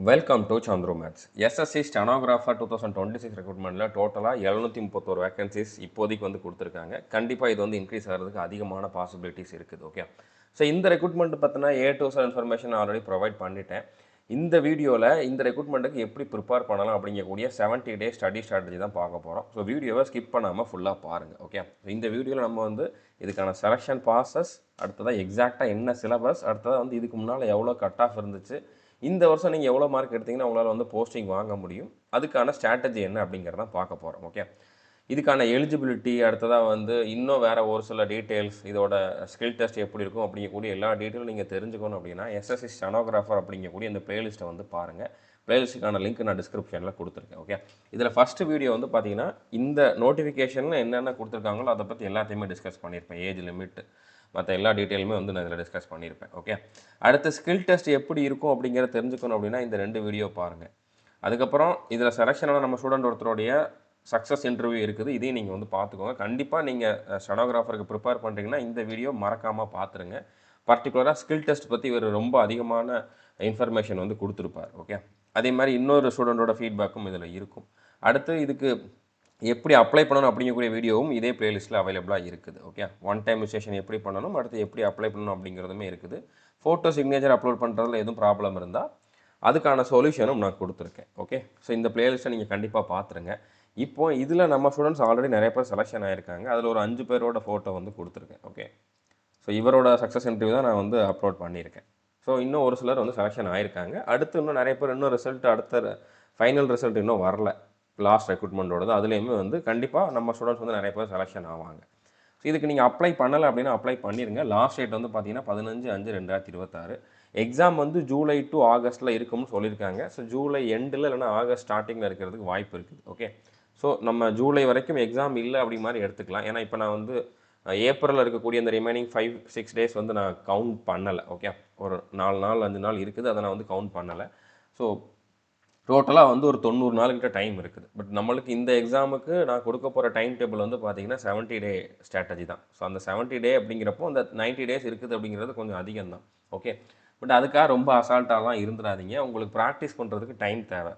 Welcome to Chandru maths. SSC stenographer 2026 ரெக்ரூட்மெண்ட்டில் டோட்டலாக 731 vacancies இப்போதைக்கு வந்து கொடுத்துருக்காங்க. கண்டிப்பாக இது வந்து இன்க்ரீஸ் ஆகிறதுக்கு அதிகமான பாசிபிலிட்டிஸ் இருக்குது. ஓகே, ஸோ இந்த ரெக்ரூட்மெண்ட் பார்த்தினா A to Z information already provide பண்ணிட்டேன். இந்த வீடியோவில் இந்த ரெக்ரூட்மெண்ட்டுக்கு எப்படி ப்ரிப்பேர் பண்ணலாம் அப்படிங்கக்கூடிய 70 டே ஸ்டடி ஸ்ட்ராட்டஜி தான் பார்க்க போகிறோம். ஸோ வீடியோவை ஸ்கிப் பண்ணாமல் ஃபுல்லாக பாருங்கள். ஓகே, இந்த வீடியோவில் நம்ம வந்து இதுக்கான செலெக்ஷன் ப்ராசஸ், அடுத்ததாக எக்ஸாக்டாக என்ன சிலபஸ், அடுத்ததாக வந்து இதுக்கு முன்னால் எவ்வளோ கட் ஆஃப் இருந்துச்சு, இந்த வருஷம் நீங்கள் எவ்வளோ மார்க் எடுத்தீங்கன்னா உங்களால் வந்து போஸ்டிங் வாங்க முடியும், அதுக்கான ஸ்ட்ராட்டஜி என்ன அப்படிங்கிறத பார்க்க போகிறோம். ஓகே, இதுக்கான எலிஜிபிலிட்டி, அடுத்ததாக வந்து இன்னும் வேறு ஒரு சில டீட்டெயில்ஸ், இதோட ஸ்கில் டெஸ்ட் எப்படி இருக்கும் அப்படிங்கக்கூடிய எல்லா டீட்டெயிலும் நீங்கள் தெரிஞ்சுக்கணும் அப்படின்னா எஸ்எஸ்சி ஸ்டெனோகிராஃபர் அப்படிங்கக்கூடிய இந்த பிளேலிஸ்ட்டை வந்து பாருங்கள். பிளேலிஸ்ட்டுக்கான லிங்க் நான் டிஸ்கிரிப்ஷனில் கொடுத்துருக்கேன். ஓகே, இதில் ஃபஸ்ட்டு வீடியோ வந்து பார்த்தீங்கன்னா இந்த நோட்டிஃபிகேஷனில் என்னென்ன கொடுத்துருக்காங்களோ அதை பற்றி எல்லாத்தையுமே டிஸ்கஸ் பண்ணியிருப்பேன். ஏஜ் லிமிட், மற்ற எல்லா டீட்டெயிலுமே வந்து நான் இதில் டிஸ்கஸ் பண்ணியிருப்பேன். ஓகே, அடுத்த ஸ்கில் டெஸ்ட் எப்படி இருக்கும் அப்படிங்கிறத தெரிஞ்சுக்கணும் அப்படின்னா இந்த 2 வீடியோ பாருங்கள். அதுக்கப்புறம் இதில் செலெக்ஷனான நம்ம ஸ்டூடெண்ட் ஒருத்தருடைய சக்ஸஸ் இன்டர்வியூ இருக்குது, இதையும் நீங்கள் வந்து பார்த்துக்கோங்க. கண்டிப்பாக நீங்கள் ஸ்டெனோகிராஃபருக்கு ப்ரிப்பேர் பண்ணுறீங்கன்னா இந்த வீடியோ மறக்காமல் பார்த்துருங்க. பர்டிகுலராக ஸ்கில் டெஸ்ட் பற்றி இவர் ரொம்ப அதிகமான இன்ஃபர்மேஷன் வந்து கொடுத்துருப்பார். ஓகே, அதே மாதிரி இன்னொரு ஸ்டூடெண்ட்டோட ஃபீட்பேக்கும் இதில் இருக்கும். அடுத்து இதுக்கு எப்படி அப்ளை பண்ணணும் அப்படிங்கக்கூடிய வீடியோவும் இதே பிளேலிஸ்ட்டில் அவைலபிளாக இருக்குது. ஓகே, ஒன் டைம் ரிஜிஸ்ட்ரேஷன் எப்படி பண்ணணும், அடுத்து எப்படி அப்ளை பண்ணணும் அப்படிங்கிறதுமே இருக்குது. ஃபோட்டோ சிக்னேச்சர் அப்லோட் பண்ணுறதுல எதுவும் ப்ராப்ளம் இருந்தால் அதுக்கான சொல்யூஷனும் நான் கொடுத்துருக்கேன். ஓகே, ஸோ இந்த பிளேலிஸ்ட்டை நீங்கள் கண்டிப்பாக பார்த்துருங்க. இப்போது இதில் நம்ம ஸ்டூடெண்ட்ஸ் ஆல்ரெடி நிறைய பேர் செலெக்ஷன் ஆகிருக்காங்க. அதில் ஒரு 5 பேரோட ஃபோட்டோ வந்து கொடுத்துருக்கேன். ஓகே, ஸோ இவரோட சக்ஸஸ் இன்டர்வியூ தான் நான் வந்து அப்லோட் பண்ணியிருக்கேன். ஸோ இன்னும் ஒரு சிலர் வந்து செலெக்ஷன் ஆகிருக்காங்க. அடுத்து இன்னும் நிறைய பேர் இன்னும் ரிசல்ட், அடுத்த ஃபைனல் ரிசல்ட் இன்னும் வரல. லாஸ்ட் ரெக்ரூட்மெண்ட்டோடது அதுலேயுமே வந்து கண்டிப்பாக நம்ம ஸ்டூடெண்ட்ஸ் வந்து நிறைய பேர் செலெக்ஷன் ஆவாங்க. ஸோ இதுக்கு நீங்கள் அப்ளை பண்ணலை அப்படின்னா அப்ளை பண்ணிடுங்க. லாஸ்ட் டேட் வந்து பார்த்தீங்கன்னா 15/5/2026. எக்ஸாம் வந்து ஜூலை டு ஆகஸ்ட்டில் இருக்கும்னு சொல்லியிருக்காங்க. ஸோ ஜூலை எண்டில் இல்லைனா ஆகஸ்ட் ஸ்டார்டிங்கில் இருக்கிறதுக்கு வாய்ப்பு இருக்குது. ஓகே, ஸோ நம்ம ஜூலை வரைக்கும் எக்ஸாம் இல்லை அப்படி மாதிரி எடுத்துக்கலாம். ஏன்னா இப்போ நான் வந்து ஏப்ரலில் இருக்கக்கூடிய அந்த ரிமைனிங் 5-6 டேஸ் வந்து நான் கவுண்ட் பண்ணலை. ஓகே, ஒரு 4 நாள் 5 நாள் இருக்குது, அதை நான் வந்து கவுண்ட் பண்ணலை. ஸோ டோட்டலாக வந்து ஒரு 90 நாளுக்கிட்ட டைம் இருக்குது. பட் நம்மளுக்கு இந்த எக்ஸாமுக்கு நான் கொடுக்க போகிற டைம் டேபிள் வந்து பார்த்திங்கன்னா 70 டே ஸ்ட்ராட்டஜி தான். ஸோ அந்த 70 டே அப்படிங்கிறப்போ அந்த 90 டேஸ் இருக்குது அப்படிங்கிறது கொஞ்சம் அதிகம் தான். ஓகே, பட் அதுக்காக ரொம்ப அசால்ட்டாலாம் இருந்துடாதீங்க. உங்களுக்கு ப்ராக்டிஸ் பண்ணுறதுக்கு டைம் தேவை.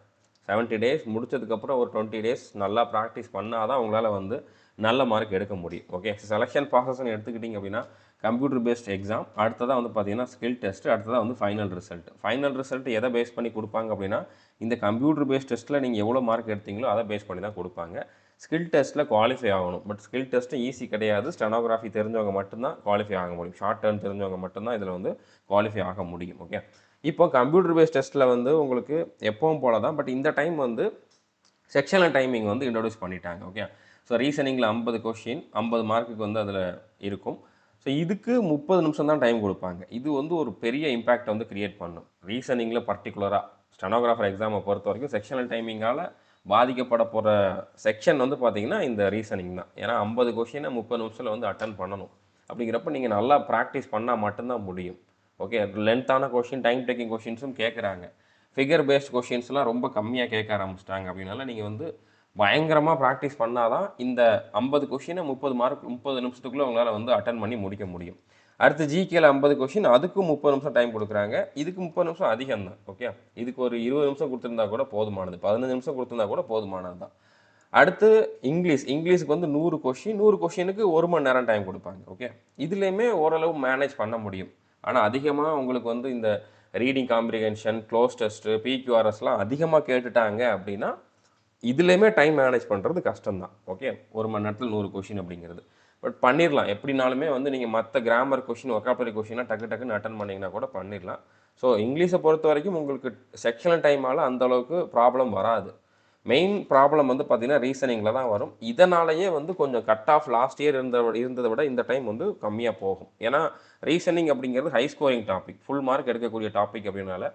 70 டேஸ் முடிச்சதுக்கப்புறம் ஒரு 20 டேஸ் நல்லா ப்ராக்டிஸ் பண்ணால் தான் உங்களால் வந்து நல்ல மார்க் எடுக்க முடியும். ஓகே, செலெக்ஷன் ப்ராசஸ்ன்னு எடுத்துக்கிட்டிங்க அப்படின்னா கம்ப்யூட்டர் பேஸ்ட் எக்ஸாம், அடுத்ததாக வந்து பார்த்தீங்கன்னா ஸ்கில் டெஸ்ட், அடுத்ததாக வந்து ஃபைனல் ரிசல்ட். ஃபைனல் ரிசல்ட் எதை பேஸ் பண்ணி கொடுப்பாங்க அப்படின்னா இந்த கம்ப்யூட்டர் பேஸ்ட் டெஸ்ட்டில் நீங்கள் எவ்வளோ மார்க் எடுத்தீங்களோ அதை பேஸ் பண்ணி தான் கொடுப்பாங்க. ஸ்கில் டெஸ்ட்டில் குவாலிஃபை ஆகணும். பட் ஸ்கில் டெஸ்ட்டு ஈஸி கிடையாது. ஸ்டெனோகிராஃபி தெரிஞ்சவங்க மட்டும்தான் குவாலிஃபை ஆக முடியும். ஷார்ட் டேர்ம் தெரிஞ்சவங்க மட்டும்தான் இதில் வந்து குவாலிஃபை ஆக முடியும். ஓகே, இப்போ கம்ப்யூட்டர் பேஸ்ட் டெஸ்ட்டில் வந்து உங்களுக்கு எப்பவும் போல தான், பட் இந்த டைம் வந்து செக்ஷனல் டைமிங் வந்து இன்ட்ரடியூஸ் பண்ணிட்டாங்க. ஓகே, ஸோ ரீசனிங்கில் 50 கொஷின் 50 மார்க்குக்கு வந்து அதில் இருக்கும். ஸோ இதுக்கு 30 நிமிஷம் தான் டைம் கொடுப்பாங்க. இது வந்து ஒரு பெரிய இம்பேக்ட் வந்து க்ரியேட் பண்ணும் ரீசனிங்கில். பர்டிகுலராக ஸ்டெனோகிராஃபர் எக்ஸாமை பொறுத்த வரைக்கும் செக்ஷனல் டைமிங்கால் பாதிக்கப்பட போகிற செக்ஷன் வந்து பார்த்திங்கன்னா இந்த ரீசனிங் தான். ஏன்னா 50 கொஷினை 30 நிமிஷத்தில் வந்து அட்டன் பண்ணணும். அப்படிங்கிறப்ப நீங்கள் நல்லா ப்ராக்டிஸ் பண்ணால் மட்டும்தான் முடியும். ஓகே, லென்த்தான கொஷின், டைம் டேக்கிங் கொஷின்ஸும் கேட்குறாங்க. ஃபிகர் பேஸ்ட் கொஷின்ஸ்லாம் ரொம்ப கம்மியாக கேட்க ஆரம்பிச்சிட்டாங்க. அப்படின்னால நீங்கள் வந்து பயங்கரமாக ப்ராக்டிஸ் பண்ணால் தான் இந்த 50 கொஷினை 30 மார்க் 30 நிமிஷத்துக்குள்ளே உங்களால் வந்து அட்டன் பண்ணி முடிக்க முடியும். அடுத்து ஜிகேல 50 கொஷின், அதுக்கும் 30 நிமிஷம் டைம் கொடுக்குறாங்க. இதுக்கு 30 நிமிஷம் அதிகம் தான். ஓகே, இதுக்கு ஒரு 20 நிமிஷம் கொடுத்துருந்தா கூட போதுமானது, 15 நிமிஷம் கொடுத்துருந்தா கூட போதுமானது தான். அடுத்து இங்கிலீஷுக்கு வந்து 100 கொஷின், 100 கொஷினுக்கு 1 மணி நேரம் டைம் கொடுப்பாங்க. ஓகே, இதுலேயுமே ஓரளவு மேனேஜ் பண்ண முடியும். ஆனால் அதிகமாக உங்களுக்கு வந்து இந்த ரீடிங் காம்ப்ரிஹென்ஷன், க்ளோஸ் டெஸ்ட்டு, பிக்யூஆர்எஸ்லாம் அதிகமாக கேட்டுட்டாங்க அப்படின்னா இதுலேயுமே டைம் மேனேஜ் பண்ணுறது கஷ்டம்தான். ஓகே, 1 மணி நேரத்தில் 100 கொஷின் அப்படிங்கிறது பட் பண்ணிடலாம். எப்படினாலுமே வந்து நீங்கள் மற்ற கிராமர் கொஷின், ஒக்காபுலரி கொஷின்லாம் டக்குன்னு அட்டன் பண்ணிங்கன்னா கூட பண்ணிடலாம். ஸோ இங்கிலீஷை பொறுத்த வரைக்கும் உங்களுக்கு செக்ஷனல் டைமால் அந்தளவுக்கு ப்ராப்ளம் வராது. மெயின் ப்ராப்ளம் வந்து பார்த்திங்கன்னா ரீசனிங்கில் தான் வரும். இதனாலேயே வந்து கொஞ்சம் கட் ஆஃப் லாஸ்ட் இயர் இருந்ததை விட இந்த டைம் வந்து கம்மியாக போகும். ஏன்னா ரீசனிங் அப்படிங்கிறது high scoring topic, full mark எடுக்கக்கூடிய டாபிக். அப்படின்னால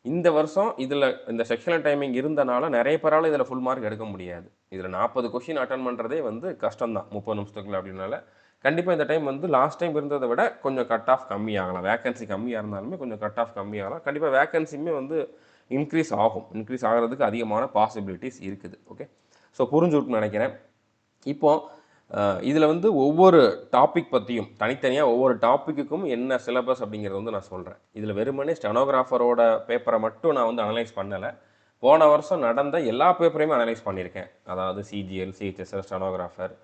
இந்த வருஷம் இதில் இந்த செக்ஷனல் டைமிங் இருந்தனால நிறைய பேரால் இதில் ஃபுல் மார்க் எடுக்க முடியாது. இதில் 40 கொஷின் அட்டன் பண்ணுறதே வந்து கஷ்டம்தான் 30 நிமிஷத்துக்குள்ள. அப்படின்னால கண்டிப்பாக இந்த டைம் வந்து லாஸ்ட் டைம் இருந்ததை விட கொஞ்சம் கட் ஆஃப் கம்மியாகலாம். வேகன்சி கம்மியாக இருந்தாலுமே கொஞ்சம் கட் ஆஃப் கம்மியாகலாம். கண்டிப்பாக வேகன்சியுமே வந்து இன்க்ரீஸ் ஆகும். இன்க்ரீஸ் ஆகிறதுக்கு அதிகமான பாசிபிலிட்டிஸ் இருக்குது. ஓகே, ஸோ புரிஞ்சுருக்குன்னு நினைக்கிறேன். இப்போது இதில் வந்து ஒவ்வொரு டாபிக் பற்றியும் தனித்தனியாக ஒவ்வொரு டாப்பிக்குக்கும் என்ன சிலபஸ் அப்படிங்கிறது வந்து நான் சொல்கிறேன். இதில் வெறுமனே ஸ்டெனோகிராஃபரோட பேப்பரை மட்டும் நான் வந்து அனலைஸ் பண்ணலை. போன வருஷம் நடந்த எல்லா பேப்பரையுமே அனலைஸ் பண்ணியிருக்கேன். அதாவது CGL, CHSL, stenographer,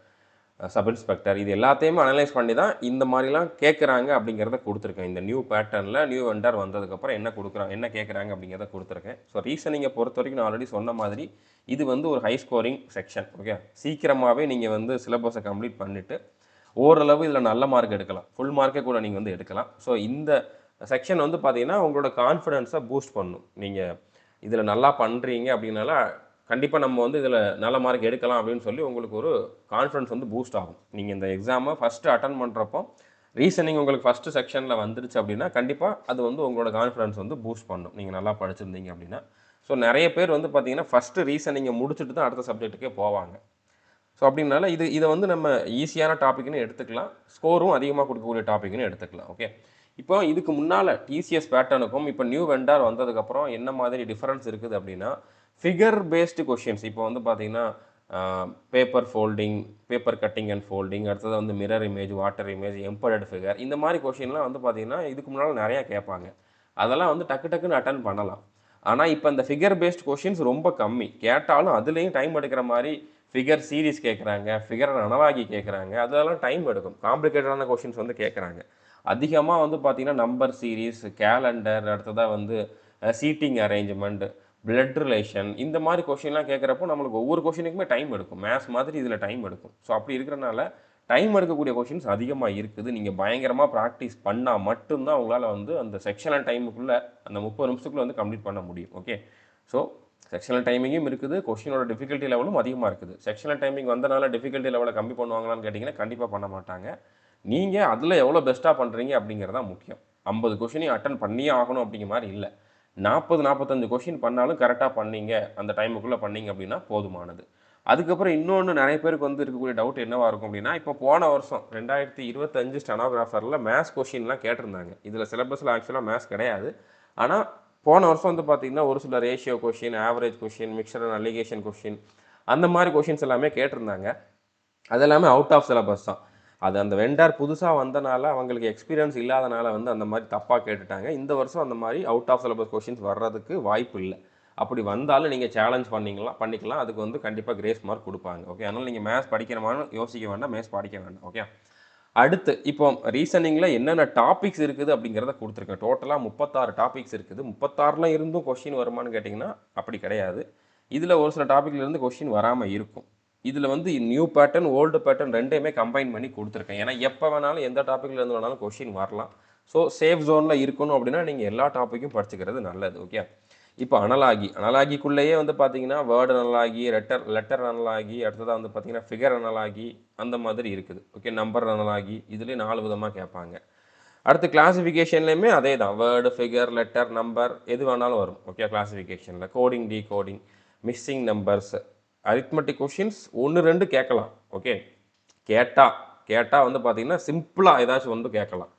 sub inspector, இது எல்லாத்தையுமே அனலைஸ் பண்ணி தான் இந்த மாதிரிலாம் கேட்குறாங்க அப்படிங்கிறத கொடுத்துருக்கேன். இந்த நியூ பேட்டர்னில் நியூ வெண்டர் வந்ததுக்கப்புறம் என்ன கொடுக்குறாங்க, என்ன கேட்குறாங்க அப்படிங்கிறத கொடுத்துருக்கேன். ஸோ ரீசனிங்கை பொறுத்த வரைக்கும் நான் ஆல்ரெடி சொன்ன மாதிரி இது வந்து ஒரு ஹை ஸ்கோரிங் செக்ஷன். ஓகே, சீக்கிரமாகவே நீங்கள் வந்து சிலபஸை கம்ப்ளீட் பண்ணிவிட்டு ஓரளவு இதில் நல்ல மார்க் எடுக்கலாம், ஃபுல் மார்க்கே கூட நீங்கள் வந்து எடுக்கலாம். ஸோ இந்த செக்ஷன் வந்து பார்த்தீங்கன்னா உங்களோட கான்ஃபிடென்ஸை பூஸ்ட் பண்ணும். நீங்கள் இதில் நல்லா பண்ணுறீங்க அப்படின்னால கண்டிப்பாக நம்ம வந்து இதில் நல்ல மார்க் எடுக்கலாம் அப்படின்னு சொல்லி உங்களுக்கு ஒரு கான்ஃபிடன்ஸ் வந்து பூஸ்ட் ஆகும். நீங்கள் இந்த எக்ஸாமை ஃபஸ்ட்டு அட்டன் பண்ணுறப்போ ரீசனிங் உங்களுக்கு ஃபஸ்ட்டு செக்ஷனில் வந்துருச்சு அப்படின்னா கண்டிப்பாக அது வந்து உங்களோட கான்ஃபிடன்ஸ் வந்து பூஸ்ட் பண்ணும், நீங்கள் நல்லா படிச்சிருந்தீங்க அப்படின்னா. ஸோ நிறைய பேர் வந்து பார்த்தீங்கன்னா ஃபஸ்ட்டு ரீசனிங்கை முடிச்சுட்டு தான் அடுத்த சப்ஜெக்ட்டுக்கே போவாங்க. ஸோ அப்படின்னால இதை வந்து நம்ம ஈஸியான டாப்பிக்னு எடுத்துக்கலாம், ஸ்கோரும் அதிகமாக கொடுக்கக்கூடிய டாப்பிக்னு எடுத்துக்கலாம். ஓகே, இப்போ இதுக்கு முன்னால் டிசிஎஸ் பேட்டர்னுக்கும் இப்போ நியூ வெண்டார் வந்ததுக்கப்புறம் என்ன மாதிரி டிஃபரன்ஸ் இருக்குது அப்படின்னா, ஃபிகர் பேஸ்டு கொஷின்ஸ் இப்போ வந்து பார்த்தீங்கன்னா paper folding, paper cutting and folding, அடுத்தது வந்து mirror image, water image, embedded figure, இந்த மாதிரி கொஷின்லாம் வந்து பார்த்தீங்கன்னா இதுக்கு முன்னால் நிறையா கேட்பாங்க. அதெல்லாம் வந்து டக்கு டக்குன்னு அட்டன் பண்ணலாம். ஆனால் இப்போ இந்த ஃபிகர் பேஸ்ட் கொஷின்ஸ் ரொம்ப கம்மி, கேட்டாலும் அதுலேயும் டைம் எடுக்கிற மாதிரி ஃபிகர் சீரீஸ் கேட்குறாங்க, ஃபிகர் அனலாகி கேட்குறாங்க, அதெல்லாம் டைம் எடுக்கும். காம்ப்ளிகேட்டடான கொஷின்ஸ் வந்து கேட்குறாங்க. அதிகமாக வந்து பார்த்திங்கன்னா நம்பர் சீரீஸ், கேலண்டர், அடுத்ததாக வந்து சீட்டிங் அரேஞ்ச்மெண்ட், பிளட் ரிலேஷன், இந்த மாதிரி கொஷின்லாம் கேட்குறப்போ நம்மளுக்கு ஒவ்வொரு கொஷினுக்குமே டைம் எடுக்கும். மேத்ஸ் மாதிரி இதில் டைம் எடுக்கும். ஸோ அப்படி இருக்கிறனால டைம் எடுக்கக்கூடிய கொஷின்ஸ் அதிகமாக இருக்குது. நீங்கள் பயங்கரமாக ப்ராக்டிஸ் பண்ணால் மட்டும்தான் உங்களால் வந்து அந்த செக்ஷனல் டைமுக்குள்ளே அந்த 30 நிமிஷத்துக்குள்ளே வந்து கம்ப்ளீட் பண்ண முடியும். ஓகே, ஸோ செக்ஷனல் டைமிங்கும் இருக்குது, கொஷினோட டிஃபிகல்ட்டி லெவலும் அதிகமாக இருக்குது. செக்ஷனல் டைமிங் வந்தனால டிஃபிகல்ட்டி லெவலை கம்மி பண்ணுவாங்களான்னு கேட்டிங்கன்னா கண்டிப்பாக பண்ண மாட்டாங்க. நீங்கள் அதில் எவ்வளோ பெஸ்ட்டாக பண்ணுறீங்க அப்படிங்கிறது தான் முக்கியம். 50 கொஷினையும் அட்டன் பண்ணியே ஆகணும் அப்படிங்கிற மாதிரி இல்லை. 40-45 கொஷின் பண்ணாலும் கரெக்டாக பண்ணீங்க, அந்த டைமுக்குள்ளே பண்ணீங்க அப்படின்னா போதுமானது. அதுக்கப்புறம் இன்னொன்று நிறைய பேருக்கு வந்து இருக்கக்கூடிய டவுட் என்னவாக இருக்கும் அப்படின்னா, இப்போ போன வருஷம் 2025 ஸ்டெனோகிராஃபரில் மேத்ஸ் கொஷின்லாம் கேட்டிருந்தாங்க. இதில் சிலபஸில் ஆக்சுவலாக மேத்ஸ் கிடையாது. ஆனால் போன வருஷம் வந்து பார்த்திங்கன்னா ஒரு சில ratio question, average question, mixer and allegation question, அந்த மாதிரி கொஷின்ஸ் எல்லாமே கேட்டிருந்தாங்க. அது எல்லாமே அவுட் ஆஃப் சிலபஸ் தான். அது அந்த வெண்டார் புதுசாக வந்தனால அவங்களுக்கு எக்ஸ்பீரியன்ஸ் இல்லாதனால வந்து அந்த மாதிரி தப்பாக கேட்டுட்டாங்க. இந்த வருஷம் அந்த மாதிரி அவுட் ஆஃப் சிலபஸ் கொஷின்ஸ் வர்றதுக்கு வாய்ப்பு இல்லை. அப்படி வந்தாலும் நீங்கள் சேலஞ்ச் பண்ணிக்கலாம். அதுக்கு வந்து கண்டிப்பாக கிரேஸ் மார்க் கொடுப்பாங்க. ஓகே, அதனால் நீங்கள் மேத்ஸ் படிக்கிறமான யோசிக்க வேண்டாம், மேத்ஸ் படிக்க வேண்டாம். ஓகே, அடுத்து இப்போ ரீசனிங்கில் என்னென்ன டாபிக்ஸ் இருக்குது அப்படிங்கிறத கொடுத்துருக்கேன். டோட்டலாக 36 டாபிக்ஸ் இருக்குது. 36ல் இருந்தும் கொஷின் வருமானு கேட்டிங்கன்னா அப்படி கிடையாது. இதில் ஒரு சில டாப்பிக்லேருந்து கொஷின் வராமல் இருக்கும். இதில் வந்து நியூ பேட்டர்ன், ஓல்டு பேட்டர்ன் ரெண்டையுமே கம்பைன் பண்ணி கொடுத்துருக்கேன். ஏன்னா எப்போ வேணாலும் எந்த டாப்பிக்லேருந்து வேணாலும் கொஷின் வரலாம். ஸோ சேஃப் ஜோனில் இருக்கணும் அப்படின்னா நீங்கள் எல்லா டாப்பிக்கும் படிச்சுக்கிறது நல்லது. ஓகே, இப்போ அனலாகிக்குள்ளேயே வந்து பார்த்தீங்கன்னா வேர்டு அனலாகி, லெட்டர் அனலாகி, அடுத்ததாக வந்து பார்த்தீங்கன்னா ஃபிகர் அனலாகி, அந்த மாதிரி இருக்குது. ஓகே, நம்பர் அனலாகி, இதுலேயே 4 விதமாக கேட்பாங்க. அடுத்து கிளாஸிஃபிகேஷன்லேயுமே அதே தான், வேர்டு, ஃபிகர், லெட்டர், நம்பர் எது வேணாலும் வரும். ஓகே, கிளாஸிஃபிகேஷனில் coding, decoding, missing numbers, arithmetic questions 1-2 கேட்கலாம். ஓகே, கேட்டால் வந்து பார்த்தீங்கன்னா சிம்பிளாக ஏதாச்சும் வந்து கேட்கலாம்.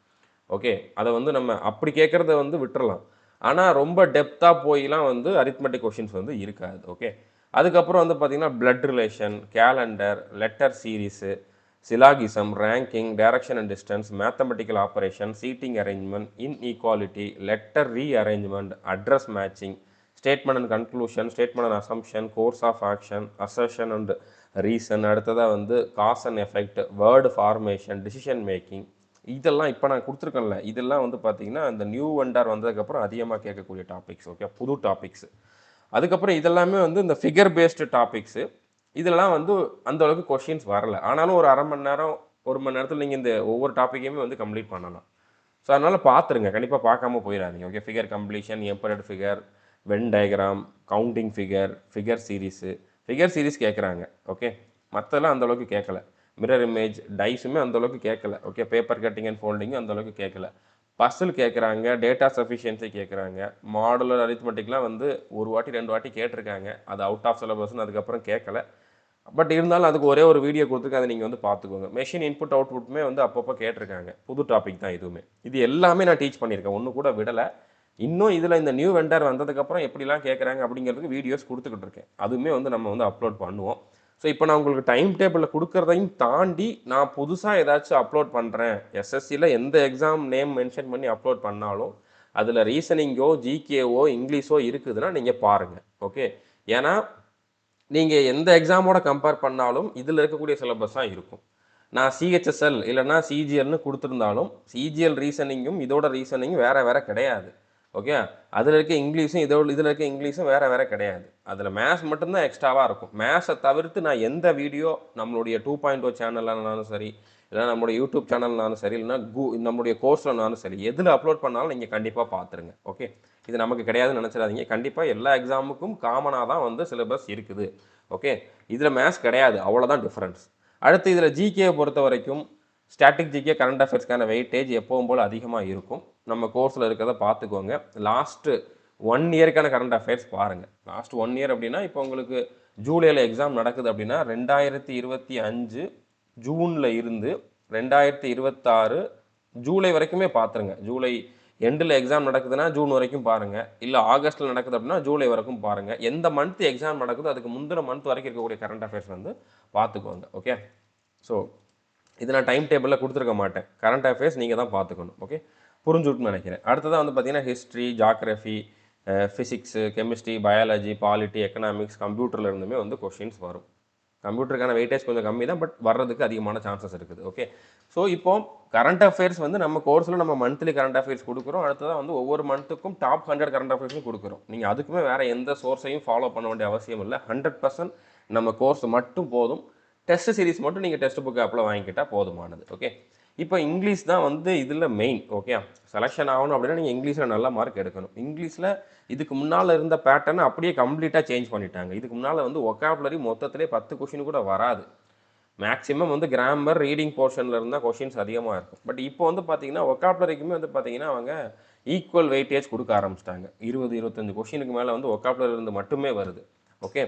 ஓகே, அதை வந்து நம்ம அப்படி கேட்குறத வந்து விட்டுறலாம். ஆனால் ரொம்ப டெப்த்தாக போயெலாம் வந்து அரித்மெட்டிக் கொஷின்ஸ் வந்து இருக்காது. ஓகே, அதுக்கப்புறம் வந்து பார்த்திங்கன்னா blood relation, calendar, letter series, syllogism, ranking, direction and distance, mathematical operation, seating arrangement, inequality, letter rearrangement, address matching, statement and conclusion, statement and assumption, course of action, assertion and reason, அடுத்ததாக வந்து cause and effect, word formation, decision making, இதெல்லாம் இப்போ நான் கொடுத்துருக்கேன்ல, இதெல்லாம் வந்து பார்த்திங்கன்னா இந்த new vendor வந்ததுக்கப்புறம் அதிகமாக கேட்கக்கூடிய டாபிக்ஸ். ஓகே, புது டாபிக்ஸு. அதுக்கப்புறம் இதெல்லாமே வந்து இந்த ஃபிகர் பேஸ்டு டாபிக்ஸு. இதெல்லாம் வந்து அந்தளவுக்கு கொஷின்ஸ் வரலை. ஆனாலும் ஒரு 1/2 மணி நேரம் 1 மணி நேரத்தில் நீங்கள் இந்த ஒவ்வொரு டாப்பிக்கையுமே வந்து கம்ப்ளீட் பண்ணலாம். ஸோ அதனால் பார்த்துருங்க, கண்டிப்பாக பார்க்காம போயிடாதீங்க. Okay, figure completion, embedded figure, Venn diagram, counting figure series கேட்குறாங்க. ஓகே, மற்றெல்லாம் அந்தளவுக்கு கேட்கல. மிரர் இமேஜ், டைஸுமே அந்தளவுக்கு கேட்கல. ஓகே, பேப்பர் கட்டிங் அண்ட் ஃபோல்டிங்கும் அந்தளவுக்கு கேட்கல. பஸ்ஸில் கேட்குறாங்க, டேட்டா சஃபிஷியன்சி கேட்குறாங்க, மாடுலர் அரித்மெட்டிக்லாம் வந்து 1 வாட்டி 2 வாட்டி கேட்டிருக்காங்க. அது அவுட் ஆஃப் சிலபஸ்ன்னு அதுக்கப்புறம் கேட்கல. பட் இருந்தாலும் அதுக்கு ஒரே ஒரு வீடியோ கொடுத்துருக்கு, அதை நீங்கள் வந்து பார்த்துக்கோங்க. மெஷின் இன்புட் அவுட்புட்டுமே வந்து அப்பப்போ கேட்டிருக்காங்க. புது டாபிக் தான் இதுவுமே. இது எல்லாமே நான் டீச் பண்ணியிருக்கேன், ஒன்று கூட விடலை. இன்னும் இதில் இந்த நியூ வெண்டர் வந்ததுக்கப்புறம் எப்படிலாம் கேட்குறாங்க அப்படிங்கிறதுக்கு வீடியோஸ் கொடுத்துக்கிட்டு இருக்கேன். அதுவுமே வந்து நம்ம வந்து அப்லோட் பண்ணுவோம். ஸோ இப்போ நான் உங்களுக்கு டைம் டேபிளில் கொடுக்குறதையும் தாண்டி நான் புதுசாக ஏதாச்சும் அப்லோட் பண்ணுறேன், எஸ்எஸ்சியில் எந்த எக்ஸாம் நேம் மென்ஷன் பண்ணி அப்லோட் பண்ணாலும் அதில் ரீசனிங்கோ ஜிகேவோ இங்கிலீஷோ இருக்குதுன்னா நீங்கள் பாருங்கள். ஓகே, ஏன்னா நீங்கள் எந்த எக்ஸாமோட கம்பேர் பண்ணாலும் இதில் இருக்கக்கூடிய சிலபஸ் தான் இருக்கும். நான் சிஹெச்எஸ்எல் இல்லைனா சிஜிஎல்னு கொடுத்துருந்தாலும் சிஜிஎல் ரீசனிங்கும் இதோட ரீசனிங்கும் வேறு கிடையாது. ஓகே, அதில் இருக்க இங்கிலீஷும் இதில் இருக்க இங்கிலீஷும் வேறு கிடையாது. அதில் மேத்ஸ் மட்டும்தான் எக்ஸ்ட்ராவாக இருக்கும். மேத்ஸை தவிர்த்து நான் எந்த வீடியோ நம்மளுடைய 2.0 சேனல்னாலும் சரி, இல்லைனா நம்மளுடைய யூடியூப் சேனல்னாலும் சரி, இல்லைனா நம்மளுடைய கோர்ஸ்லனாலும் சரி, எதில் அப்லோட் பண்ணாலும் நீங்கள் கண்டிப்பாக பார்த்துருங்க. ஓகே, இது நமக்கு கிடையாதுன்னு நினச்சிடாதீங்க. கண்டிப்பாக எல்லா எக்ஸாமுக்கும் காமனாக தான் வந்து சிலபஸ் இருக்குது. ஓகே, இதில் மேத்ஸ் கிடையாது, அவ்வளோதான் டிஃப்ரென்ஸ். அடுத்து இதில் ஜிகேயை பொறுத்த வரைக்கும் ஸ்டாட்டிக் ஜிகே கரண்ட் அஃபேர்ஸ்க்கான வெயிட்டேஜ் எப்பவும் போல் அதிகமாக இருக்கும். நம்ம கோர்ஸில் இருக்கிறத பார்த்துக்கோங்க. லாஸ்ட்டு 1 இயருக்கான கரண்ட் அஃபேர்ஸ் பாருங்கள். லாஸ்ட் 1 இயர் அப்படின்னா இப்போ உங்களுக்கு ஜூலையில் எக்ஸாம் நடக்குது அப்படின்னா 2025 ஜூனில் இருந்து 2026 ஜூலை வரைக்குமே பார்த்துருங்க. ஜூலை எண்டில் எக்ஸாம் நடக்குதுன்னா ஜூன் வரைக்கும் பாருங்கள். இல்லை ஆகஸ்ட்டில் நடக்குது அப்படின்னா ஜூலை வரைக்கும் பாருங்கள். எந்த மந்த் எக்ஸாம் நடக்குதோ அதுக்கு முந்தின மந்த் வரைக்கும் இருக்கக்கூடிய கரண்ட் அஃபேர்ஸ் வந்து பார்த்துக்கோங்க. ஓகே, ஸோ இது நான் டைம் டேபிளில் கொடுத்துருக்க மாட்டேன். கரண்ட் அஃபேர்ஸ் நீங்கள் தான் பார்த்துக்கணும். ஓகே, புரிஞ்சுட்டுன்னு நினைக்கிறேன். அடுத்ததான் வந்து பார்த்தீங்கன்னா history, geography, physics, chemistry, biology, polity, economics, கம்ப்யூட்டரில் இருந்துமே வந்து கொஷின்ஸ் வரும். கம்ப்யூட்டருக்கான வெயிட்டேஜ் கொஞ்சம் கம்மி தான், பட் வர்றதுக்கு அதிகமான சான்சஸ் இருக்குது. ஓகே, ஸோ இப்போ கரண்ட் அஃபேர்ஸ் வந்து நம்ம கோர்ஸில் நம்ம மந்த்லி கரண்ட் அஃபேர்ஸ் கொடுக்குறோம். அடுத்ததான் வந்து ஒவ்வொரு மந்த்துக்கும் டாப் 100 கரண்ட் அஃபேர்ஸும் கொடுக்குறோம். நீங்கள் அதுக்குமே வேறு எந்த சோர்ஸையும் ஃபாலோ பண்ண வேண்டிய அவசியம் இல்லை. 100% நம்ம கோர்ஸ் மட்டும் போதும். டெஸ்ட் சீரிஸ் மட்டும் நீங்கள் டெஸ்ட் புக் ஆப்பில் வாங்கிக்கிட்டால் போதுமானது. ஓகே, இப்போ இங்கிலீஷ் தான் வந்து இதில் மெயின். ஓகே, செலெக்ஷன் ஆகணும் அப்படின்னா நீங்கள் இங்கிலீஷில் நல்ல மார்க் எடுக்கணும். இங்கிலீஷில் இதுக்கு முன்னால் இருந்த பேட்டர்னை அப்படியே கம்ப்ளீட்டாக சேஞ்ச் பண்ணிட்டாங்க. இதுக்கு முன்னால் வந்து ஒக்காபுலரி மொத்தத்திலே 10 கொஷின் கூட வராது. மேக்ஸிமம் வந்து கிராமர், ரீடிங் போர்ஷனில் இருந்தால் கொஷின்ஸ் அதிகமாக இருக்கும். பட் இப்போ வந்து பார்த்தீங்கன்னா ஒக்காபுலரிக்குமே வந்து பார்த்தீங்கன்னா அவங்க ஈக்குவல் வெயிட்டேஜ் கொடுக்க ஆரம்பிச்சிட்டாங்க. 20-25 கொஷினுக்கு மேலே வந்து ஒக்காபுலரி இருந்து மட்டுமே வருது. ஓகே,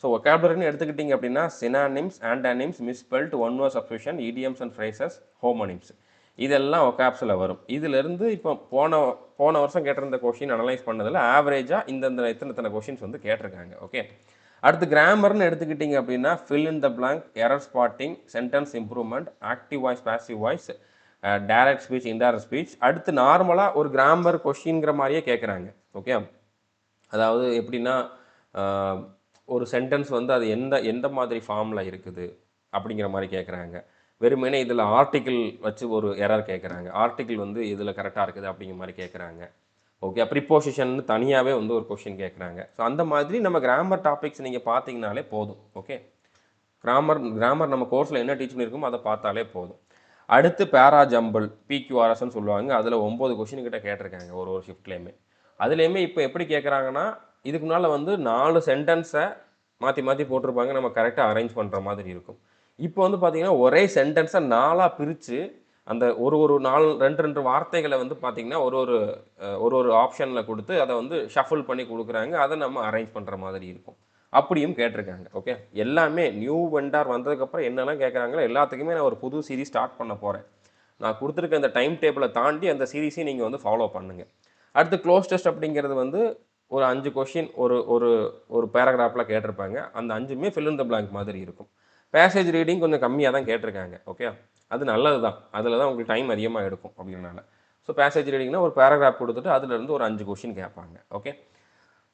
ஸோ ஒக்காபுலரின்னு எடுத்துக்கிட்டிங்க அப்படின்னா synonyms, antonyms, misspelled, one word substitution, idioms and phrases, homonyms, இதெல்லாம் ஒக்காப்ஸில் வரும். இதிலிருந்து இப்போ போன வருஷம் கேட்டிருந்த கொஷின் அனலைஸ் பண்ணதில் ஆவரேஜாக இத்தனை கொஷின்ஸ் வந்து கேட்டிருக்காங்க. ஓகே, அடுத்து கிராமர்னு எடுத்துக்கிட்டிங்க அப்படின்னா fill in the blank, error spotting, sentence improvement, active voice, passive voice, direct speech, indirect speech. அடுத்து நார்மலாக ஒரு கிராமர் கொஷின்ங்கிற மாதிரியே கேட்குறாங்க. ஓகே, அதாவது எப்படின்னா ஒரு சென்டென்ஸ் வந்து அது எந்த மாதிரி ஃபார்மில் இருக்குது அப்படிங்கிற மாதிரி கேட்குறாங்க. வெறுமனே இதில் ஆர்டிக்கிள் வச்சு ஒரு எரர் கேட்குறாங்க. ஆர்டிக்கிள் வந்து இதில் கரெக்டாக இருக்குது அப்படிங்கிற மாதிரி கேட்குறாங்க. ஓகே, ப்ரிப்போசிஷன் தனியாகவே வந்து ஒரு கொஷின் கேட்குறாங்க. ஸோ அந்த மாதிரி நம்ம கிராமர் டாபிக்ஸ் நீங்கள் பார்த்தீங்கனாலே போதும். ஓகே, கிராமர் நம்ம கோர்ஸில் என்ன டீச் பண்ணியிருக்கோமோ அதை பார்த்தாலே போதும். அடுத்து பேரா ஜம்பிள், பிக்யூஆர்எஸ்ன்னு சொல்லுவாங்க. அதில் 9 கொஷின் கிட்ட கேட்டிருக்காங்க ஒரு ஷிஃப்ட்லேயுமே. அதுலேயுமே இப்போ எப்படி கேட்குறாங்கன்னா இதுக்கு முன்னால் வந்து 4 சென்டென்ஸை மாற்றி போட்டிருப்பாங்க. நம்ம கரெக்டாக அரேஞ்ச் பண்ணுற மாதிரி இருக்கும். இப்போ வந்து பார்த்திங்கன்னா ஒரே சென்டென்ஸை 4ஆக பிரித்து அந்த ஒரு 2 வார்த்தைகளை வந்து பார்த்திங்கன்னா ஒரு ஆப்ஷனில் கொடுத்து அதை வந்து ஷஃபிள் பண்ணி கொடுக்குறாங்க. அதை நம்ம அரேஞ்ச் பண்ணுற மாதிரி இருக்கும். அப்படியும் கேட்டிருக்காங்க. ஓகே, எல்லாமே நியூ வெண்டார் வந்ததுக்கப்புறம் என்னெல்லாம் கேட்குறாங்களோ எல்லாத்துக்குமே நான் ஒரு புது சீரீஸ் ஸ்டார்ட் பண்ண போகிறேன். நான் கொடுத்துருக்க அந்த டைம் டேபிளை தாண்டி அந்த சீரீஸையும் நீங்கள் வந்து ஃபாலோ பண்ணுங்கள். அடுத்து க்ளோஸ் டெஸ்ட் அப்படிங்கிறது வந்து ஒரு 5 கொஷின் ஒரு பேராகிராஃபில் கேட்டிருப்பாங்க. அந்த 5மே ஃபில் இன் த பிளாங்க் மாதிரி இருக்கும். பேசேஜ் ரீடிங் கொஞ்சம் கம்மியாக தான் கேட்டிருக்காங்க. ஓகே, அது நல்லது தான். அதில் தான் உங்களுக்கு டைம் அதிகமாக எடுக்கும் அப்படின்னால. ஸோ பேசேஜ் ரீடிங்னா ஒரு பேராகிராஃப் கொடுத்துட்டு அதுலேருந்து ஒரு 5 கொஷின் கேட்பாங்க. ஓகே,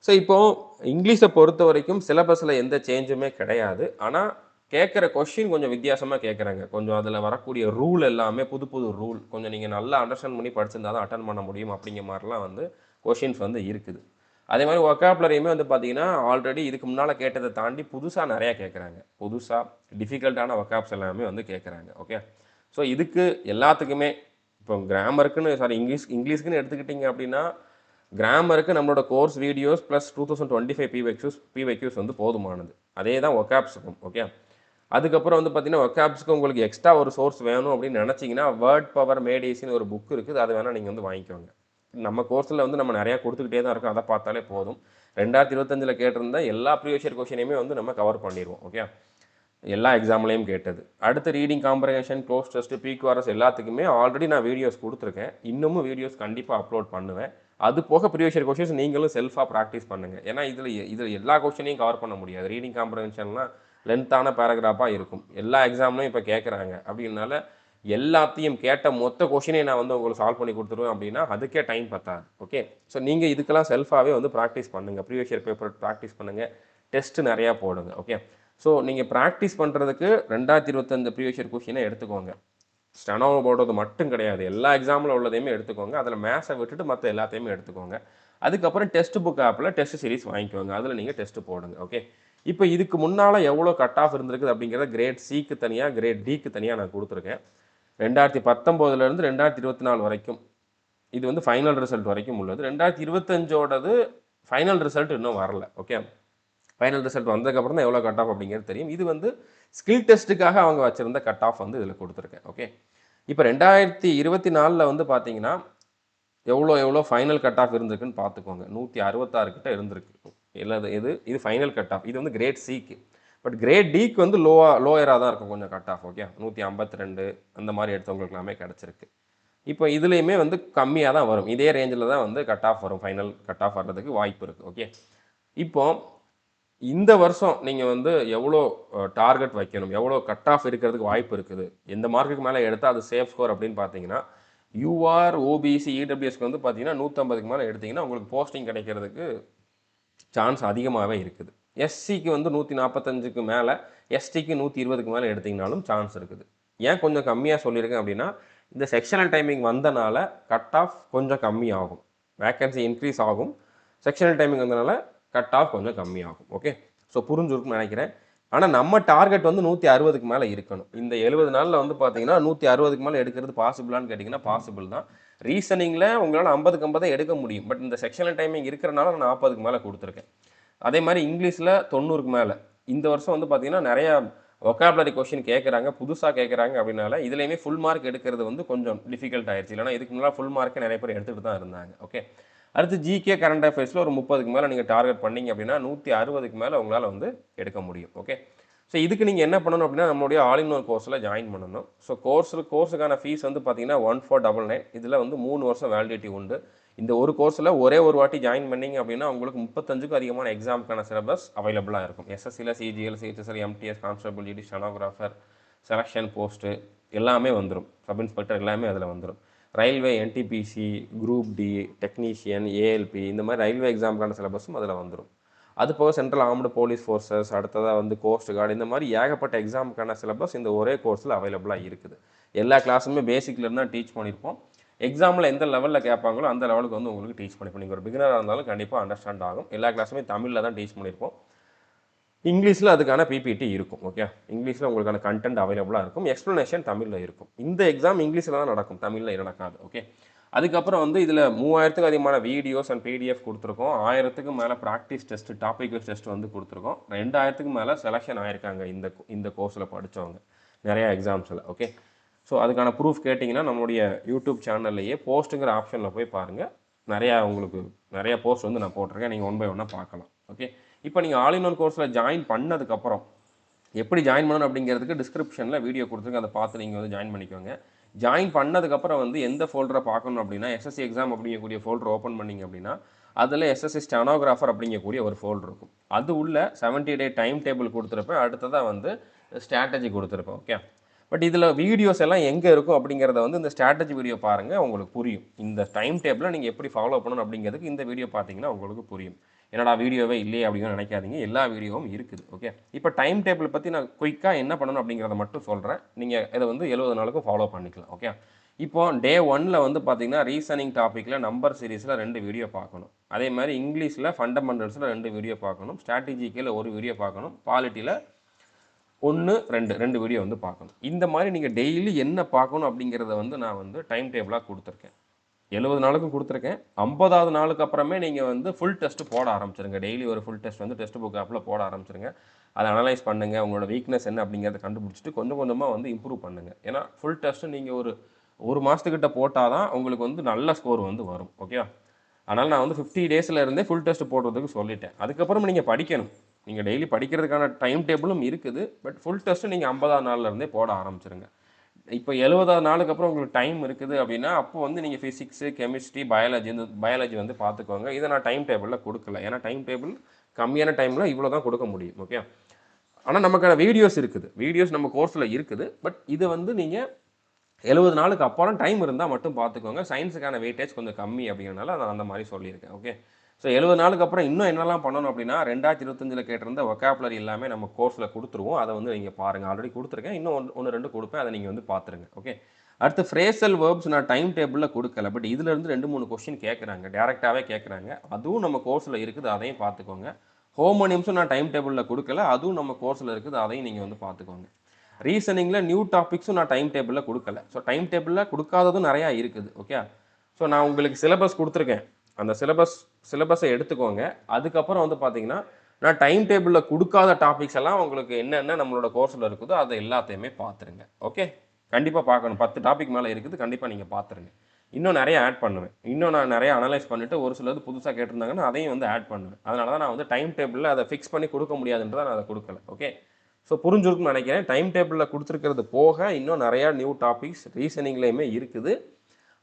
ஸோ இப்போது இங்கிலீஷை பொறுத்த வரைக்கும் சிலபஸில் எந்த சேஞ்சுமே கிடையாது. ஆனால் கேட்குற கொஷின் கொஞ்சம் வித்தியாசமாக கேட்குறாங்க. கொஞ்சம் அதில் வரக்கூடிய ரூல் எல்லாமே புது ரூல் கொஞ்சம் நீங்கள் நல்லா அண்டர்ஸ்டாண்ட் பண்ணி படிச்சிருந்தா தான் அட்டன் பண்ண முடியும் அப்படிங்கிற மாதிரிலாம் வந்து கொஷின்ஸ் வந்து இருக்குது. அதே மாதிரி ஒக்காபுலரியுமே வந்து பார்த்தீங்கன்னா ஆல்ரெடி இதுக்கு முன்னால் கேட்டதை தாண்டி புதுசாக நிறையா கேட்குறாங்க. புதுசாக டிஃபிகல்ட்டான ஒக்காப்ஸ் எல்லாமே வந்து கேட்குறாங்க. ஓகே, ஸோ இதுக்கு எல்லாத்துக்குமே இப்போ கிராமருக்குன்னு இங்கிலீஷ்க்குன்னு எடுத்துக்கிட்டிங்க அப்படின்னா கிராமருக்கு நம்மளோட கோர்ஸ் வீடியோஸ் ப்ளஸ் 2025 பிவைக்யூஸ் வந்து போதுமானது. அதே தான் ஒக்காப்ஸுக்கும். ஓகே, அதுக்கப்புறம் வந்து பார்த்தீங்கன்னா ஒக்காப்ஸுக்கு உங்களுக்கு எக்ஸ்ட்ரா ஒரு சோர்ஸ் வேணும் அப்படின்னு நினச்சிங்கன்னா வேர்ட் பவர் மேட் ஈஸின்னு ஒரு புக் இருக்குது. அது வேணால் நீங்கள் வந்து வாங்கிக்கோங்க. நம்ம கோர்ஸில் வந்து நம்ம நிறையா கொடுத்துக்கிட்டே தான் இருக்கோம். அதை பார்த்தாலே போதும். 2025 கேட்டிருந்த எல்லா ப்ரீவியஸ் இயர் கொஷினையுமே வந்து நம்ம கவர் பண்ணிடுவோம். ஓகே, எல்லா எக்ஸாம்லேயும் கேட்டது. அடுத்து reading comprehension, close test, PQRS எல்லாத்துக்குமே ஆல்ரெடி நான் வீடியோஸ் கொடுத்துருக்கேன். இன்னமும் வீடியோஸ் கண்டிப்பாக அப்லோட் பண்ணுவேன். அது போக ப்ரீவியஸ் இயர் கொஷின்ஸ் நீங்களும் செல்ஃபாக ப்ராக்டிஸ் பண்ணுங்கள். ஏன்னா இதில் எல்லா கொஷினையும் கவர் பண்ண முடியாது. ரீடிங் காம்ப்ரஹென்ஷன்லாம் லென்த்தான பேராகிராஃபாக இருக்கும். எல்லா எக்ஸாம்லையும் இப்போ கேட்குறாங்க. அப்படின்னால எல்லாத்தையும் கேட்ட மொத்த கொஷினை நான் வந்து உங்களுக்கு சால்வ் பண்ணி கொடுத்துருவேன் அப்படின்னா அதுக்கே டைம் பத்தாது. ஓகே, ஸோ நீங்கள் இதுக்கெல்லாம் செல்ஃபாகவே வந்து ப்ராக்டிஸ் பண்ணுங்கள். ப்ரீவியஸ் இயர் பேப்பர் ப்ராக்டிஸ் பண்ணுங்கள், டெஸ்ட்டு நிறையா போடுங்க. ஓகே, ஸோ நீங்கள் ப்ராக்டிஸ் பண்ணுறதுக்கு 2025 ப்ரீவியஸ் இயர் கொஷினை எடுத்துக்கோங்க. ஸ்டெனோ போடுறது மட்டும் கிடையாது, எல்லா எக்ஸாமில் உள்ளதையுமே எடுத்துக்கோங்க. அதில் மேத்ஸை விட்டுட்டு மற்ற எல்லாத்தையுமே எடுத்துக்கோங்க. அதுக்கப்புறம் டெஸ்ட் புக் ஆப்பில் டெஸ்ட் சீரிஸ் வாங்கிக்கோங்க, அதில் நீங்கள் டெஸ்ட்டு போடுங்க. ஓகே, இப்போ இதுக்கு முன்னால் எவ்வளோ கட் ஆஃப் இருந்திருக்குது அப்படிங்கிறத கிரேட் சிக்கு தனியாக, கிரேட் டிக்கு தனியாக நான் கொடுத்துருக்கேன். 2019 2024 வரைக்கும் இது வந்து ஃபைனல் ரிசல்ட் வரைக்கும் உள்ளது. 2025ஓடது ஃபைனல் ரிசல்ட் இன்னும் வரல. ஓகே, ஃபைனல் ரிசல்ட் வந்ததுக்கப்புறம் தான் எவ்வளோ கட் ஆஃப் அப்படிங்கிறது தெரியும். இது வந்து ஸ்கில் டெஸ்ட்டுக்காக அவங்க வச்சுருந்த கட் ஆஃப் வந்து இதில் கொடுத்துருக்கேன். ஓகே, இப்போ 2024 வந்து பார்த்தீங்கன்னா எவ்வளோ ஃபைனல் கட் ஆஃப் இருந்திருக்குன்னு பார்த்துக்கோங்க. 166 கிட்ட இருந்திருக்கு. இது ஃபைனல் கட் ஆஃப். இது வந்து கிரேட் சிக்கு. பட் கிரேட் டிக்கு வந்து லோயராக தான் இருக்கும் கொஞ்சம் கட் ஆஃப். ஓகே, 152 அந்த மாதிரி எடுத்தவங்களுக்கு எல்லாமே கிடச்சிருக்கு. இப்போ இதுலேயுமே வந்து கம்மியாக தான் வரும். இதே ரேஞ்சில் தான் வந்து கட் ஆஃப் வரும். ஃபைனல் கட் ஆஃப் வர்றதுக்கு வாய்ப்பு இருக்குது. ஓகே, இப்போ இந்த வருஷம் நீங்கள் வந்து எவ்வளோ டார்கெட் வைக்கணும், எவ்வளோ கட் ஆஃப் இருக்கிறதுக்கு வாய்ப்பு இருக்குது, எந்த மார்க்குக்கு மேலே எடுத்தால் அது சேஃப் ஸ்கோர் அப்படின்னு பார்த்தீங்கன்னா, யூஆர் ஓபிசி இடபிள்யூஎஸ்க்கு வந்து பார்த்தீங்கன்னா 150க்கு மேலே எடுத்திங்கன்னா உங்களுக்கு போஸ்டிங் கிடைக்கிறதுக்கு சான்ஸ் அதிகமாகவே இருக்குது. எஸ்சிக்கு வந்து 145க்கு மேலே, எஸ்டிக்கு 120க்கு மேலே எடுத்திங்கனாலும் சான்ஸ் இருக்குது. ஏன் கொஞ்சம் கம்மியாக சொல்லியிருக்கேன் அப்படின்னா, இந்த செக்ஷனல் டைமிங் வந்தனால கட் ஆஃப் கொஞ்சம் கம்மியாகும், வேக்கன்சி இன்க்ரீஸ் ஆகும். செக்ஷனல் டைமிங் வந்தனால கட் ஆஃப் கொஞ்சம் கம்மியாகும். ஓகே, ஸோ புரிஞ்சுருக்குன்னு நினைக்கிறேன். ஆனால் நம்ம டார்கெட் வந்து 160க்கு மேலே இருக்கணும். இந்த 70 நாளில் வந்து பார்த்தீங்கன்னா 160க்கு மேலே எடுக்கிறது பாசிபிளான்னு கேட்டிங்கன்னா பாசிபிள் தான். ரீசனிங்கில் உங்களால் 50க்கு 50 எடுக்க முடியும். பட் இந்த செக்ஷனல் டைமிங் இருக்கிறனால நான் 40க்கு மேலே கொடுத்துருக்கேன். அதே மாதிரி இங்கிலீஷில் 90க்கு மேலே. இந்த வருஷம் வந்து பார்த்தீங்கன்னா நிறையா ஒக்காபுலரி கொஷின் கேட்குறாங்க, புதுசாக கேட்குறாங்க. அப்படின்னால இதுலேயுமே ஃபுல் மார்க் எடுக்கிறது வந்து கொஞ்சம் டிஃபிகல்ட் ஆயிடுச்சு. இல்லைனா இதுக்கு முன்னால் ஃபுல் மார்க்கே நிறைய பேர் எடுத்துகிட்டு தான் இருந்தாங்க. ஓகே, அடுத்து ஜிகே கரண்ட் அஃபேர்ஸில் ஒரு 30க்கு மேலே நீங்கள் டார்கெட் பண்ணிங்க அப்படின்னா 160க்கு மேலே உங்களால் வந்து எடுக்க முடியும். ஓகே, ஸோ இதுக்கு நீங்கள் என்ன பண்ணணும் அப்படின்னா நம்மளுடைய ஆல் இன் ஒன் கோர்ஸில் ஜாயின் பண்ணணும். ஸோ கோர்ஸுக்கான ஃபீஸ் வந்து பார்த்தீங்கன்னா 1499. இதில் வந்து 3 வருஷம் வேலிடிட்டி உண்டு. இந்த ஒரு கோர்ஸில் ஒரே ஒரு வாட்டி ஜாயின் பண்ணிங்க அப்படின்னா உங்களுக்கு 35க்கும் அதிகமான எக்ஸாமுக்கான சிலபஸ் அவைலபிளாக இருக்கும். எஸ்எஸ்சியில் CGL, CHSL, MTS, constable, GD, stenographer, selection post எல்லாமே வந்துடும். சப் இன்ஸ்பெக்டர் எல்லாமே அதில் வந்துடும். Railway, NTPC, group D, technician, ALP இந்த மாதிரி ரயில்வே எக்ஸாமுக்கான சிலபஸும் அதில் வந்துடும். அது போக சென்ட்ரல் ஆர்ம்டு போலீஸ் ஃபோர்ஸஸ், அடுத்ததாக வந்து கோஸ்ட் கார்டு, இந்த மாதிரி ஏகப்பட்ட எக்ஸாமுக்கான சிலபஸ் இந்த ஒரே கோர்ஸில் அவைலபிளாக இருக்குது. எல்லா கிளாஸுமே பேசிக்லேருந்து தான் டீச் பண்ணியிருப்போம். எக்ஸாமில் எந்த லெவலில் கேட்பாங்களோ அந்த லெவலுக்கு வந்து உங்களுக்கு டீச் பண்ணிப்போம். நீங்கள் ஒரு பிகினராக இருந்தாலும் கண்டிப்பாக அண்டர்ஸ்டாண்ட் ஆகும். எல்லா கிளாஸுமே தமிழில் தான் டீச் பண்ணியிருப்போம். இங்கிலீஷில் அதுக்கான பிபிடி இருக்கும். ஓகே, இங்கிலீஷில் உங்களுக்கான கண்டென்ட் அவைலபிளாக இருக்கும். எக்ஸ்ப்ளனேஷன் தமிழில் இருக்கும். இந்த எக்ஸாம் இங்கிலீஷில் தான் நடக்கும், தமிழில் நடக்காது. ஓகே, அதுக்கப்புறம் வந்து இதில் 3000க்கு அதிகமான வீடியோஸ் அண்ட் பிடிஎஃப் கொடுத்துருக்கோம். 1000க்கு மேலே practice test, topic wise test வந்து கொடுத்துருக்கோம். 2000க்கு மேலே செலெக்ஷன் ஆயிருக்காங்க இந்த கோர்ஸில் படித்தவங்க நிறையா எக்ஸாம்ஸில். ஓகே, ஸோ அதுக்கான ப்ரூஃப் கேட்டிங்கன்னா நம்மளுடைய யூடியூப் சேனல்லையே போஸ்ட்டுங்கிற ஆப்ஷனில் போய் பாருங்கள். நிறையா போஸ்ட் வந்து நான் போட்டிருக்கேன், நீங்கள் ஒன் பை ஒன்னாக பார்க்கலாம். ஓகே, இப்போ நீங்கள் ஆல் இன் ஒன் கோர்ஸில் ஜாயின் பண்ணதுக்கப்புறம் எப்படி ஜாயின் பண்ணணும் அப்படிங்கிறதுக்கு டிஸ்கிரிப்ஷனில் வீடியோ கொடுத்துருக்கேன், அதை பார்த்து நீங்கள் வந்து ஜாயின் பண்ணிக்கோங்க. ஜாயின் பண்ணதுக்கப்புறம் வந்து எந்த ஃபோல்டரை பார்க்கணும் அப்படின்னா எஸ்எஸ்சி எக்ஸாம் அப்படிங்கக்கூடிய ஃபோல்டர் ஓப்பன் பண்ணிங்க அப்படின்னா அதில் எஸ்எஸ்சி ஸ்டெனோகிராஃபர் அப்படிங்கக்கூடிய ஒரு ஃபோல்டர் இருக்கும். அது உள்ள 70 டே டைம் டேபிள் கொடுத்துருப்பேன். அடுத்ததாக வந்து ஸ்ட்ராட்டஜி கொடுத்துருப்பேன். ஓகே, பட் இதில் வீடியோஸ் எல்லாம் எங்கே இருக்கும் அப்படிங்கிறத வந்து இந்த ஸ்ட்ராட்டஜி வீடியோ பாருங்கள், உங்களுக்கு புரியும். இந்த டைம் டேபிளை நீங்கள் எப்படி ஃபாலோ பண்ணணும் அப்படிங்கிறதுக்கு இந்த வீடியோ பார்த்தீங்கன்னா உங்களுக்கு புரியும். என்னடா வீடியோவே இல்லையே அப்படின்னு நினைக்காதீங்க, எல்லா வீடியோவும் இருக்குது. ஓகே, இப்போ டைம் டேபிள் பற்றி நான் குயிக்காக என்ன பண்ணணும் அப்படிங்கிறத மட்டும் சொல்கிறேன். நீங்கள் இதை வந்து 70 நாளுக்கும் ஃபாலோ பண்ணிக்கலாம். ஓகே, இப்போ டே 1ல் வந்து பார்த்தீங்கன்னா ரீசனிங் டாப்பிக்கில் நம்பர் சீரீஸில் 2 வீடியோ பார்க்கணும். அதே மாதிரி இங்கிலீஷில் ஃபண்டமெண்டல்ஸில் 2 வீடியோ பார்க்கணும். ஸ்ட்ராட்டஜிக்கில் 1 வீடியோ பார்க்கணும். பாலிட்டியில் 1, 2 வீடியோ வந்து பார்க்கணும். இந்த மாதிரி நீங்கள் டெய்லி என்ன பார்க்கணும் அப்படிங்கிறத வந்து நான் வந்து டைம் டேபிளாக கொடுத்துருக்கேன். 70 நாளுக்கும் கொடுத்துருக்கேன். 50வது நாளுக்கு அப்புறமே நீங்கள் வந்து ஃபுல் டெஸ்ட்டு போட ஆரம்பிச்சிருங்க. டெய்லி ஒரு ஃபுல் டெஸ்ட் வந்து டெஸ்ட் புக் ஆப்பில் போட ஆரம்பிச்சிருங்க. அதை அனலைஸ் பண்ணுங்கள். உங்களோட வீக்னஸ் என்ன அப்படிங்கிறத கண்டுபிடிச்சிட்டு கொஞ்சம் கொஞ்சமாக வந்து இம்ப்ரூவ் பண்ணுங்கள். ஏன்னா ஃபுல் டெஸ்ட்டு நீங்கள் ஒரு மாதத்துக்கிட்ட போட்டால் தான் உங்களுக்கு வந்து நல்ல ஸ்கோர் வந்து வரும். ஓகேவா? அதனால் நான் வந்து 50 டேஸில் இருந்தே ஃபுல் டெஸ்ட் போடுறதுக்கு சொல்லிட்டேன். அதுக்கப்புறம் நீங்கள் படிக்கணும். நீங்கள் டெய்லி படிக்கிறதுக்கான டைம் டேபிளும் இருக்குது. பட் ஃபுல் டெஸ்ட்டு நீங்கள் 50வது நாள்லேருந்தே போட ஆரம்பிச்சிருங்க. இப்போ 70வது நாளுக்கு அப்புறம் உங்களுக்கு டைம் இருக்குது அப்படின்னா அப்போ வந்து நீங்கள் ஃபிசிக்ஸு, கெமிஸ்ட்ரி, பயாலஜி வந்து பார்த்துக்கோங்க. இதை நான் டைம் டேபிளில் கொடுக்கல. ஏன்னா டைம் டேபிள் கம்மியான டைமில் இவ்வளோ தான் கொடுக்க முடியும். ஓகே, ஆனால் நமக்கான வீடியோஸ் இருக்குது, வீடியோஸ் நம்ம கோர்ஸில் இருக்குது. பட் இது வந்து நீங்கள் 70 நாளுக்கு அப்புறம் டைம் இருந்தால் மட்டும் பார்த்துக்கோங்க. சயின்ஸுக்கான வெயிட்டேஜ் கொஞ்சம் கம்மி அப்படிங்கிறனால நான் அந்த மாதிரி சொல்லியிருக்கேன். ஓகே. ஸோ 70 நாளுக்கு அப்புறம் இன்னும் என்னெல்லாம் பண்ணணும் அப்படின்னா 2025 கேட்டிருந்த வொக்காபுலரி எல்லாமே நம்ம கோர்ஸில் கொடுத்துருவோம். அதை வந்து நீங்கள் பாருங்கள். ஆல்ரெடி கொடுத்துருக்கேன். இன்னும் ஒன்று ரெண்டு கொடுப்பேன். அதை நீங்கள் வந்து பார்த்துருங்க. ஓகே. அடுத்து ஃப்ரேசல் வேர்ப்ஸ் நான் டைம் டேபிளில் கொடுக்கல. பட் இதிலேருந்து 2-3 கொஸ்டின் கேட்குறாங்க, டேரெக்டாகவே கேட்குறாங்க. அதுவும் நம்ம கோர்ஸில் இருக்குது, அதையும் பார்த்துக்கோங்க. ஹோமோனிம்ஸும் நான் டைம் டேபிளில் கொடுக்கல, அதுவும் நம்ம கோர்ஸில் இருக்குது, அதையும் நீங்கள் வந்து பார்த்துக்கோங்க. ரீசனிங்கில் நியூ டாபிக்ஸும் நான் டைம் டேபிளில் கொடுக்கல. ஸோ டைம் டேபிளில் கொடுக்காததும் நிறையா இருக்குது. ஓகே. ஸோ நான் உங்களுக்கு சிலபஸ் கொடுத்துருக்கேன். அந்த சிலபஸை எடுத்துக்கோங்க. அதுக்கப்புறம் வந்து பார்த்தீங்கன்னா நான் டைம் டேபிளில் கொடுக்காத டாபிக்ஸ் எல்லாம் உங்களுக்கு என்னென்ன நம்மளோட கோர்ஸில் இருக்குதோ அதை எல்லாத்தையுமே பார்த்துருங்க. ஓகே. கண்டிப்பாக பார்க்கணும். 10 டாபிக் மேலே இருக்குது, கண்டிப்பாக நீங்கள் பார்த்துருங்க. இன்னும் நிறைய ஆட் பண்ணுவேன். இன்னும் நான் நிறைய அனலைஸ் பண்ணிவிட்டு ஒரு சிலது புதுசாக கேட்டிருந்தாங்கன்னா அதையும் வந்து ஆட் பண்ணுவேன். அதனால தான் நான் வந்து டைம் டேபிளில் அதை ஃபிக்ஸ் பண்ணி கொடுக்க முடியாதுன்றதை நான் அதை கொடுக்கல. ஓகே. ஸோ புரிஞ்சிருக்குன்னு நினைக்கிறேன். டைம் டேபிளில் கொடுத்துருக்கிறது போக இன்னும் நிறையா நியூ டாபிக்ஸ் ரீசனிங்லேயுமே இருக்குது.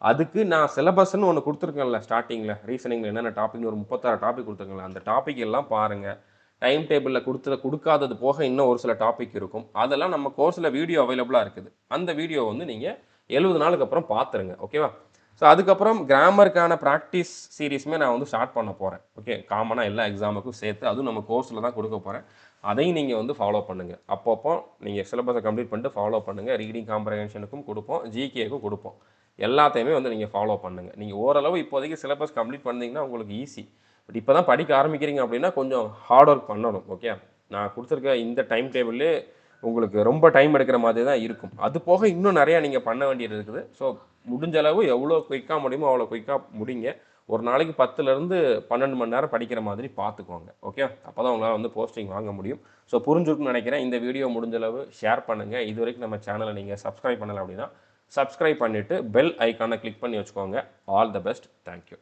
அதுக்கு நான் சிலபஸ்ன்னு ஒன்று கொடுத்துருக்கேன்ல ஸ்டார்டிங்கில், ரீசனிங்கில் என்னென்ன டாபிக்னு ஒரு 36 டாபிக் கொடுத்துருக்கேன்ல, அந்த டாபிக் எல்லாம் பாருங்கள். டைம் டேபிளில் கொடுக்காதது போக இன்னும் ஒரு சில டாபிக் இருக்கும். அதெல்லாம் நம்ம கோர்ஸில் வீடியோ அவைலபிளாக இருக்குது. அந்த வீடியோ வந்து நீங்கள் 70 நாளுக்கு அப்புறம் பார்த்துருங்க. ஓகேவா. ஸோ அதுக்கப்புறம் கிராமருக்கான ப்ராக்டிஸ் சீரீஸுமே நான் வந்து ஸ்டார்ட் பண்ண போகிறேன். ஓகே. காமனாக எல்லா எக்ஸாமுக்கும் சேர்த்து அதுவும் நம்ம கோர்ஸில் தான் கொடுக்க போகிறேன். அதையும் நீங்கள் வந்து ஃபாலோ பண்ணுங்கள். அப்பப்போ நீங்கள் சிலபஸை கம்ப்ளீட் பண்ணிட்டு ஃபாலோ பண்ணுங்கள். ரீடிங் காம்ப்ரஹென்ஷனுக்கும் கொடுப்போம், ஜிகேக்கும் கொடுப்போம். எல்லாத்தையுமே வந்து நீங்கள் ஃபாலோ பண்ணுங்கள். நீங்கள் ஓரளவு இப்போதைக்கு சிலபஸ் கம்ப்ளீட் பண்ணிங்கன்னா உங்களுக்கு ஈஸி. பட் இப்போ தான் படிக்க ஆரம்பிக்கிறீங்க அப்படின்னா கொஞ்சம் ஹார்ட் ஒர்க் பண்ணணும். ஓகே. நான் கொடுத்துருக்க இந்த டைம் டேபிள்லே உங்களுக்கு ரொம்ப டைம் எடுக்கிற மாதிரி தான் இருக்கும். அது போக இன்னும் நிறையா நீங்கள் பண்ண வேண்டியது இருக்குது. ஸோ முடிஞ்ச அளவு எவ்வளோ குயிக்காக முடியுமோ அவ்வளோ குயிக்காக முடிங்க. ஒரு நாளைக்கு 10லேருந்து 12 மணி நேரம் படிக்கிற மாதிரி பார்த்துக்கோங்க. ஓகே. அப்போ தான் உங்களால் வந்து போஸ்டிங் வாங்க முடியும். ஸோ புரிஞ்சுருக்குன்னு நினைக்கிறேன். இந்த வீடியோ முடிஞ்ச அளவு ஷேர் பண்ணுங்கள். இது வரைக்கும் நம்ம சேனலை நீங்கள் சப்ஸ்கிரைப் பண்ணலை அப்படின்னா சப்ஸ்கிரைப் பண்ணிவிட்டு பெல் ஐக்கானை கிளிக் பண்ணி வச்சுக்கோங்க. All the best. தேங்க்யூ.